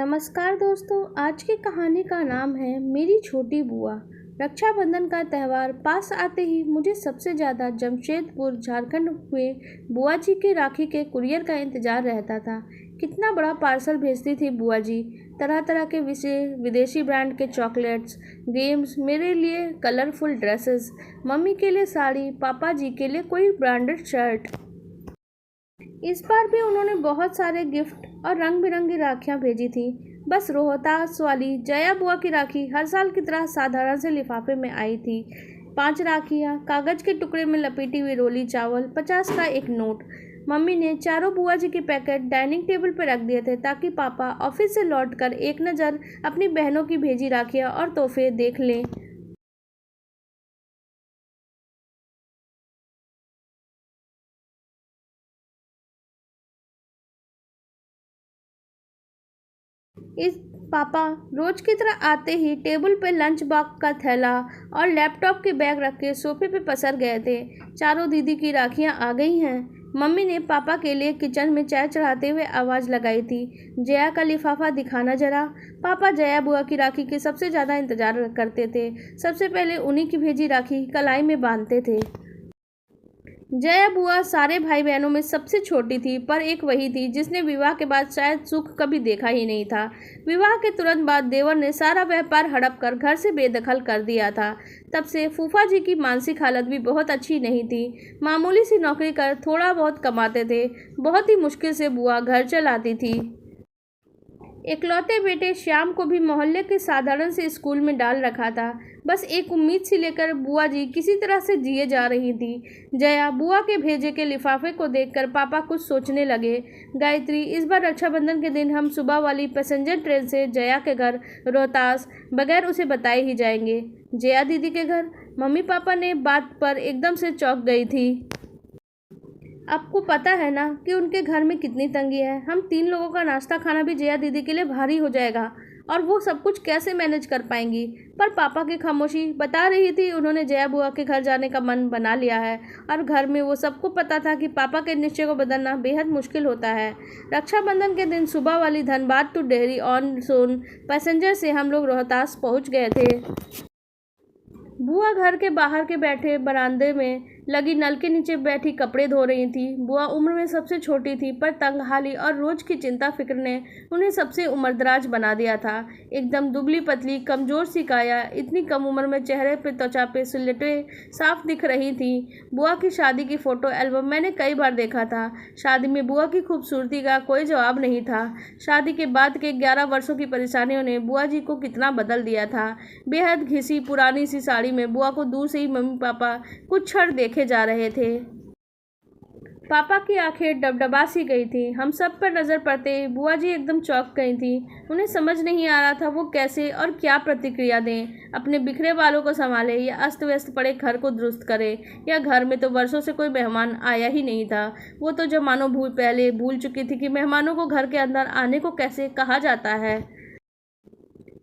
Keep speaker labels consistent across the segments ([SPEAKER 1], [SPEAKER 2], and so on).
[SPEAKER 1] नमस्कार दोस्तों। आज की कहानी का नाम है मेरी छोटी बुआ। रक्षाबंधन का त्यौहार पास आते ही मुझे सबसे ज़्यादा जमशेदपुर झारखंड हुए बुआ जी के राखी के कुरियर का इंतज़ार रहता था। कितना बड़ा पार्सल भेजती थी बुआ जी। तरह तरह के विदेशी ब्रांड के चॉकलेट्स, गेम्स, मेरे लिए कलरफुल ड्रेसेस, मम्मी के लिए साड़ी, पापा जी के लिए कोई ब्रांडेड शर्ट। इस बार भी उन्होंने बहुत सारे गिफ्ट और रंग बिरंगी राखियाँ भेजी थी। बस रोहतास वाली जया बुआ की राखी हर साल की तरह साधारण से लिफाफे में आई थी। 5 राखियाँ, कागज़ के टुकड़े में लपेटी हुई रोली चावल, 50 का एक नोट। मम्मी ने चारों बुआ जी के पैकेट डाइनिंग टेबल पर रख दिए थे ताकि पापा ऑफिस से लौटकर एक नज़र अपनी बहनों की भेजी राखियाँ और तोहफे देख लें। इस पापा रोज की तरह आते ही टेबल पे लंच बॉक्स का थैला और लैपटॉप के बैग रख के सोफे पे पसर गए थे। चारों दीदी की राखियां आ गई हैं। मम्मी ने पापा के लिए किचन में चाय चढ़ाते हुए आवाज़ लगाई थी, जया का लिफाफा दिखाना जरा। पापा जया बुआ की राखी के सबसे ज़्यादा इंतज़ार करते थे। सबसे पहले उन्हीं की भेजी राखी कलाई में बांधते थे। जया बुआ सारे भाई बहनों में सबसे छोटी थी, पर एक वही थी जिसने विवाह के बाद शायद सुख कभी देखा ही नहीं था। विवाह के तुरंत बाद देवर ने सारा व्यापार हड़प कर घर से बेदखल कर दिया था। तब से फूफा जी की मानसिक हालत भी बहुत अच्छी नहीं थी। मामूली सी नौकरी कर थोड़ा बहुत कमाते थे। बहुत ही मुश्किल से बुआ घर चलाती थी। इकलौते बेटे श्याम को भी मोहल्ले के साधारण से स्कूल में डाल रखा था। बस एक उम्मीद सी लेकर बुआ जी किसी तरह से जिए जा रही थी। जया बुआ के भेजे के लिफाफे को देखकर पापा कुछ सोचने लगे। गायत्री, इस बार रक्षाबंधन के दिन हम सुबह वाली पैसेंजर ट्रेन से जया के घर रोहतास बगैर उसे बताए ही जाएंगे। जया दीदी के घर? मम्मी पापा ने बात पर एकदम से चौंक गई थी। आपको पता है ना कि उनके घर में कितनी तंगी है। हम 3 लोगों का नाश्ता खाना भी जया दीदी के लिए भारी हो जाएगा और वो सब कुछ कैसे मैनेज कर पाएंगी। पर पापा की खामोशी बता रही थी उन्होंने जया बुआ के घर जाने का मन बना लिया है। और घर में वो सबको पता था कि पापा के निश्चय को बदलना बेहद मुश्किल होता है। रक्षाबंधन के दिन सुबह वाली Dhanbad to Dehri on Sone passenger से हम लोग रोहतास पहुंच गए थे। बुआ घर के बाहर के बैठे बरामदे में लगी नल के नीचे बैठी कपड़े धो रही थी। बुआ उम्र में सबसे छोटी थी, पर तंगहाली और रोज की चिंता फिक्र ने उन्हें सबसे उम्रदराज बना दिया था। एकदम दुबली पतली कमजोर सी काया, इतनी कम उम्र में चेहरे पे त्वचा पे सिलवटें साफ दिख रही थी। बुआ की शादी की फ़ोटो एल्बम मैंने कई बार देखा था। शादी में बुआ की खूबसूरती का कोई जवाब नहीं था। शादी के बाद के 11 वर्षों की परेशानियों ने बुआ जी को कितना बदल दिया था। बेहद घिसी पुरानी सी साड़ी में बुआ को दूर से ही मम्मी पापा कुछ क्षण देखे जा रहे थे। पापा की आंखें डबडबा सी गई थी। हम सब पर नजर पड़ते बुआ जी एकदम चौंक गई थी। उन्हें समझ नहीं आ रहा था वो कैसे और क्या प्रतिक्रिया दें। अपने बिखरे बालों को संभाले या अस्त व्यस्त पड़े घर को दुरुस्त करे, या घर में तो वर्षों से कोई मेहमान आया ही नहीं था। वो तो जमानों पहले भूल चुकी थी कि मेहमानों को घर के अंदर आने को कैसे कहा जाता है।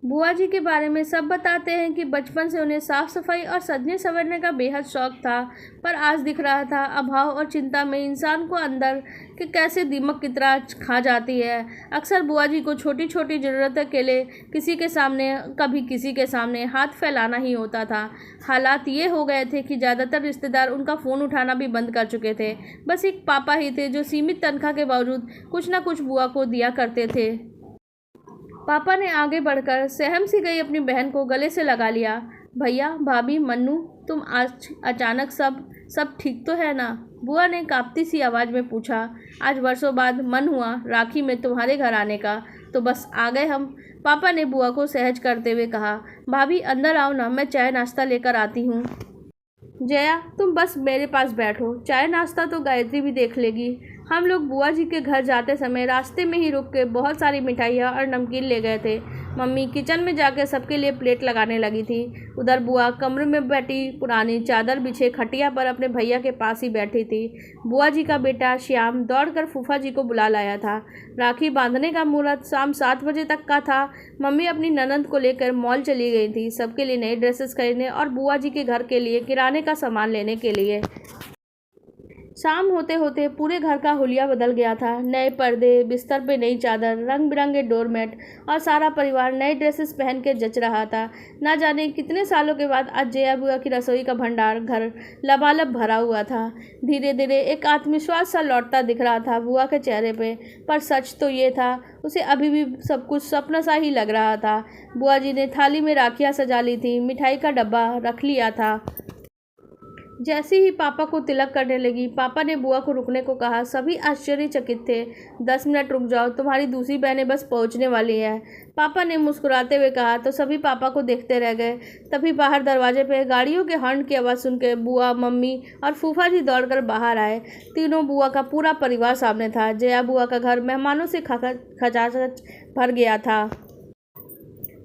[SPEAKER 1] बुआ जी के बारे में सब बताते हैं कि बचपन से उन्हें साफ सफाई और सजने संवरने का बेहद शौक था, पर आज दिख रहा था अभाव और चिंता में इंसान को अंदर के कैसे दीमक की तरह खा जाती है। अक्सर बुआ जी को छोटी छोटी ज़रूरतों के लिए किसी के सामने कभी किसी के सामने हाथ फैलाना ही होता था। हालात ये हो गए थे कि ज़्यादातर रिश्तेदार उनका फ़ोन उठाना भी बंद कर चुके थे। बस एक पापा ही थे जो सीमित तनख्वाह के बावजूद कुछ ना कुछ बुआ को दिया करते थे। पापा ने आगे बढ़कर सहम सी गई अपनी बहन को गले से लगा लिया। भैया, भाभी, मन्नू, तुम आज अचानक सब ठीक तो है ना? बुआ ने कांपती सी आवाज़ में पूछा। आज वर्षों बाद मन हुआ राखी में तुम्हारे घर आने का, तो बस आ गए हम। पापा ने बुआ को सहज करते हुए कहा। भाभी अंदर आओ ना, मैं चाय नाश्ता लेकर आती हूँ। जया, तुम बस मेरे पास बैठो, चाय नाश्ता तो गायत्री भी देख लेगी। हम लोग बुआ जी के घर जाते समय रास्ते में ही रुक के बहुत सारी मिठाइयाँ और नमकीन ले गए थे। मम्मी किचन में जाकर सबके लिए प्लेट लगाने लगी थी। उधर बुआ कमरे में बैठी पुरानी चादर बिछे खटिया पर अपने भैया के पास ही बैठी थी। बुआ जी का बेटा श्याम दौड़कर फूफा जी को बुला लाया था। राखी बांधने का मुहूर्त शाम 7 बजे तक का था। मम्मी अपनी ननद को लेकर मॉल चली गई थी, सबके लिए नए ड्रेसेस खरीदने और बुआ जी के घर के लिए किराने का सामान लेने के लिए। शाम होते होते पूरे घर का हुलिया बदल गया था। नए पर्दे, बिस्तर पे नई चादर, रंग बिरंगे डोरमेट और सारा परिवार नए ड्रेसेस पहन के जच रहा था। ना जाने कितने सालों के बाद आज जया बुआ की रसोई का भंडार घर लबालब भरा हुआ था। धीरे धीरे एक आत्मविश्वास सा लौटता दिख रहा था बुआ के चेहरे पे, पर सच तो ये था उसे अभी भी सब कुछ सपना सा ही लग रहा था। बुआ जी ने थाली में राखियाँ सजा ली थी, मिठाई का डब्बा रख लिया था। जैसे ही पापा को तिलक करने लगी, पापा ने बुआ को रुकने को कहा। सभी आश्चर्यचकित थे। 10 मिनट रुक जाओ, तुम्हारी दूसरी बहनें बस पहुंचने वाली हैं, पापा ने मुस्कुराते हुए कहा। तो सभी पापा को देखते रह गए। तभी बाहर दरवाजे पे गाड़ियों के हॉर्न की आवाज़ सुन के बुआ, मम्मी और फूफा जी दौड़कर बाहर आए। तीनों बुआ का पूरा परिवार सामने था। जया बुआ का घर मेहमानों से खचाखच भर गया था।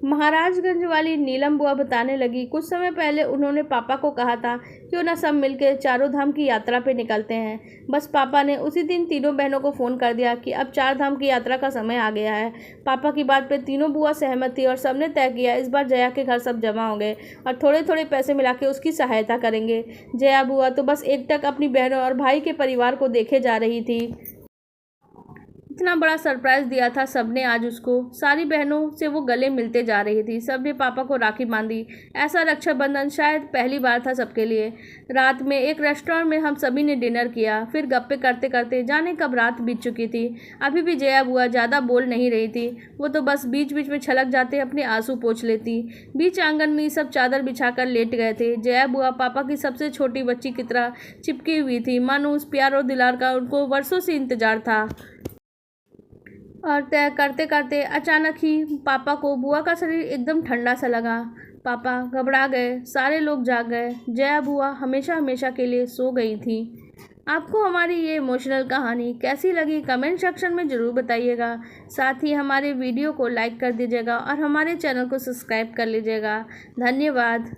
[SPEAKER 1] महाराजगंज वाली नीलम बुआ बताने लगी, कुछ समय पहले उन्होंने पापा को कहा था क्यों ना सब मिलकर चारों धाम की यात्रा पे निकलते हैं। बस पापा ने उसी दिन तीनों बहनों को फ़ोन कर दिया कि अब 4 धाम की यात्रा का समय आ गया है। पापा की बात पे तीनों बुआ सहमत थी और सबने तय किया इस बार जया के घर सब जमा होंगे और थोड़े थोड़े पैसे मिला के उसकी सहायता करेंगे। जया बुआ तो बस एकटक अपनी बहनों और भाई के परिवार को देखे जा रही थी। इतना बड़ा सरप्राइज दिया था सबने आज उसको। सारी बहनों से वो गले मिलते जा रही थी। सबने पापा को राखी बांधी। ऐसा रक्षाबंधन शायद पहली बार था सबके लिए। रात में एक रेस्टोरेंट में हम सभी ने डिनर किया। फिर गप्पे करते करते जाने कब रात बीत चुकी थी। अभी भी जया बुआ ज़्यादा बोल नहीं रही थी। वो तो बस बीच बीच में छलक जाते अपने आंसू पोंछ लेती। बीच आंगन में सब चादर बिछाकर लेट गए थे। जया बुआ पापा की सबसे छोटी बच्ची की तरह चिपकी हुई थी, मानो उस प्यार और दुलार का उनको वर्षों से इंतजार था। और तय करते करते अचानक ही पापा को बुआ का शरीर एकदम ठंडा सा लगा। पापा घबरा गए। सारे लोग जाग गए। जया बुआ हमेशा हमेशा के लिए सो गई थी। आपको हमारी ये इमोशनल कहानी कैसी लगी कमेंट सेक्शन में ज़रूर बताइएगा। साथ ही हमारे वीडियो को लाइक कर दीजिएगा और हमारे चैनल को सब्सक्राइब कर लीजिएगा। धन्यवाद।